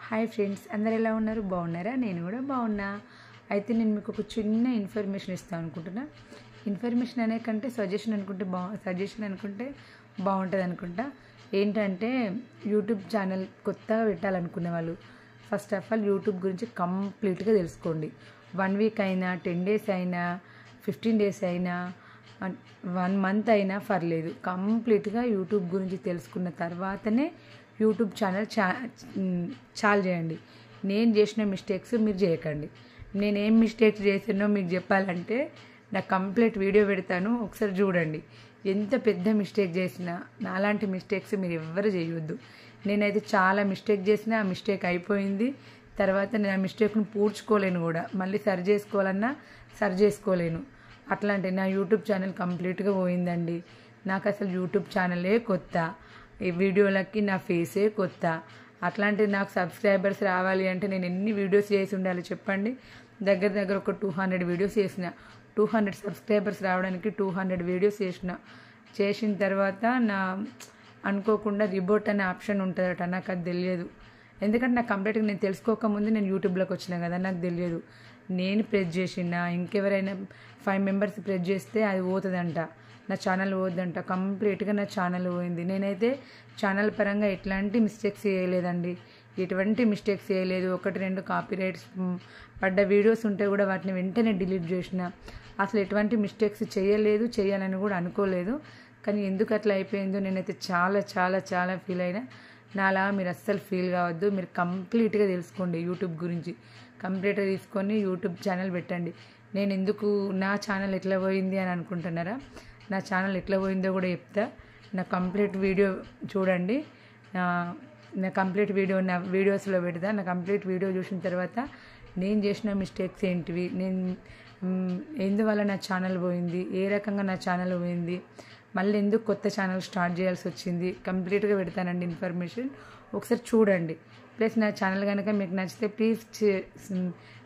Hi friends, అందరు ఎలా ఉన్నారు? బాగున్నారా? నేను కూడా బాగున్నా. అయితే నేను మీకు ఒక చిన్న ఇన్ఫర్మేషన్ ఇస్తాను అనుకుంటున్నా. ఇన్ఫర్మేషన్ అనే కంటే సజెషన్ అనుకుంటే బాగుంటుంది అనుకుంటా. ఏంటంటే యూట్యూబ్ ఛానల్ కొత్తగా పెట్టాలనుకునే వాళ్ళు ఫస్ట్ ఆఫ్ ఆల్ యూట్యూబ్ గురించి కంప్లీట్గా తెలుసుకోండి. 1 వీక్ అయినా, 10 డేస్ అయినా, 15 డేస్ అయినా, 1 మంత్ అయినా పర్లేదు. కంప్లీట్గా యూట్యూబ్ గురించి తెలుసుకున్న తర్వాతనే యూట్యూబ్ ఛానల్ చాలు చేయండి. నేను చేసిన మిస్టేక్స్ మీరు చేయకండి. నేనేం మిస్టేక్స్ చేసినో మీకు చెప్పాలంటే నా కంప్లీట్ వీడియో పెడతాను, ఒకసారి చూడండి. ఎంత పెద్ద మిస్టేక్ చేసినా నాలాంటి మిస్టేక్స్ మీరు ఎవ్వరు చేయొద్దు. నేనైతే చాలా మిస్టేక్ చేసినా ఆ మిస్టేక్ అయిపోయింది. తర్వాత నేను ఆ మిస్టేక్ను పూడ్చుకోలేను కూడా, మళ్ళీ సరి చేసుకోవాలన్నా సరి చేసుకోలేను. అట్లాంటి నా యూట్యూబ్ ఛానల్ కంప్లీట్గా పోయిందండి. నాకు అసలు యూట్యూబ్ ఛానలే కొత్త, ఈ వీడియోలకి నా ఫేసే కొత్త. అట్లాంటిది నాకు సబ్స్క్రైబర్స్ రావాలి అంటే నేను ఎన్ని వీడియోస్ చేసి ఉండాలి చెప్పండి? దగ్గర ఒక 200 వీడియోస్ చేసిన. 200 సబ్స్క్రైబర్స్ రావడానికి 200 వీడియోస్ చేసిన తర్వాత నా అనుకోకుండా రిపోర్ట్ అనే ఆప్షన్ ఉంటుందట. నాకు అది తెలియదు. ఎందుకంటే నాకు కంప్లీట్గా నేను తెలుసుకోకముందు నేను యూట్యూబ్లోకి వచ్చినా కదా, నాకు తెలియదు. నేను ప్రెస్ చేసిన, ఇంకెవరైనా 5 మెంబర్స్ ప్రెస్ చేస్తే అది పోతుందంట, నా ఛానల్ పోద్దంట. కంప్లీట్గా నా ఛానల్ పోయింది. నేనైతే ఛానల్ పరంగా ఎట్లాంటి మిస్టేక్స్ చేయలేదండి, ఎటువంటి మిస్టేక్స్ చేయలేదు. 1-2 కాపీరైట్స్ పడ్డ వీడియోస్ ఉంటే కూడా వాటిని వెంటనే డిలీట్ చేసిన. అసలు ఎటువంటి మిస్టేక్స్ చేయలేదు, చేయాలని కూడా అనుకోలేదు. కానీ ఎందుకు అట్లా అయిపోయిందో నేనైతే చాలా చాలా చాలా ఫీల్ అయినా. నాలా మీరు అస్సలు ఫీల్ కావద్దు. మీరు కంప్లీట్గా తెలుసుకోండి యూట్యూబ్ గురించి. కంప్లీట్గా తీసుకొని యూట్యూబ్ ఛానల్ పెట్టండి. నేను ఎందుకు నా ఛానల్ ఎట్లా పోయింది అని అనుకుంటున్నారా? నా ఛానల్ ఎట్లా పోయిందో కూడా చెప్తా. నా కంప్లీట్ వీడియో చూడండి. నా కంప్లీట్ వీడియో నా వీడియోస్లో పెడతా. నా కంప్లీట్ వీడియో చూసిన తర్వాత నేను చేసిన మిస్టేక్స్ ఏంటివి, నేను ఎందువల్ల నా ఛానల్ పోయింది, ఏ రకంగా నా ఛానల్ పోయింది, మళ్ళీ ఎందుకు కొత్త ఛానల్ స్టార్ట్ చేయాల్సి వచ్చింది, కంప్లీట్గా పెడతానండి ఇన్ఫర్మేషన్. ఒకసారి చూడండి. ప్లస్ నా ఛానల్ కనుక మీకు నచ్చితే ప్లీజ్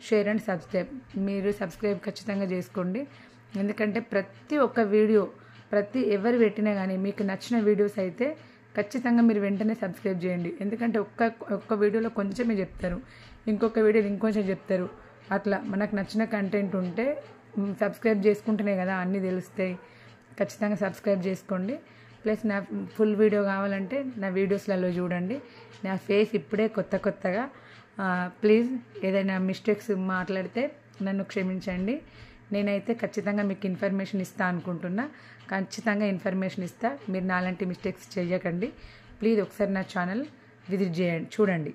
షేర్ అండ్ సబ్స్క్రైబ్. మీరు సబ్స్క్రైబ్ ఖచ్చితంగా చేసుకోండి. ఎందుకంటే ప్రతి ఒక్క వీడియో ఎవరు పెట్టినా కానీ మీకు నచ్చిన వీడియోస్ అయితే ఖచ్చితంగా మీరు వెంటనే సబ్స్క్రైబ్ చేయండి. ఎందుకంటే ఒక్క వీడియోలో కొంచెమే చెప్తారు, ఇంకొక వీడియోలో ఇంకొంచెం చెప్తారు. అట్లా మనకు నచ్చిన కంటెంట్ ఉంటే సబ్స్క్రైబ్ చేసుకుంటేనే కదా అన్నీ తెలుస్తాయి. ఖచ్చితంగా సబ్స్క్రైబ్ చేసుకోండి. ప్లస్ నా ఫుల్ వీడియో కావాలంటే నా వీడియోస్లలో చూడండి. నా ఫేస్ ఇప్పుడే కొత్తగా. ప్లీజ్ ఏదైనా మిస్టేక్స్ మాట్లాడితే నన్ను క్షమించండి. నేనైతే ఖచ్చితంగా మీకు ఇన్ఫర్మేషన్ ఇస్తా అనుకుంటున్నా. ఖచ్చితంగా ఇన్ఫర్మేషన్ ఇస్తా. మీరు నాలాంటి మిస్టేక్స్ చేయకండి. ప్లీజ్ ఒకసారి నా ఛానల్ విజిట్ చేయండి, చూడండి.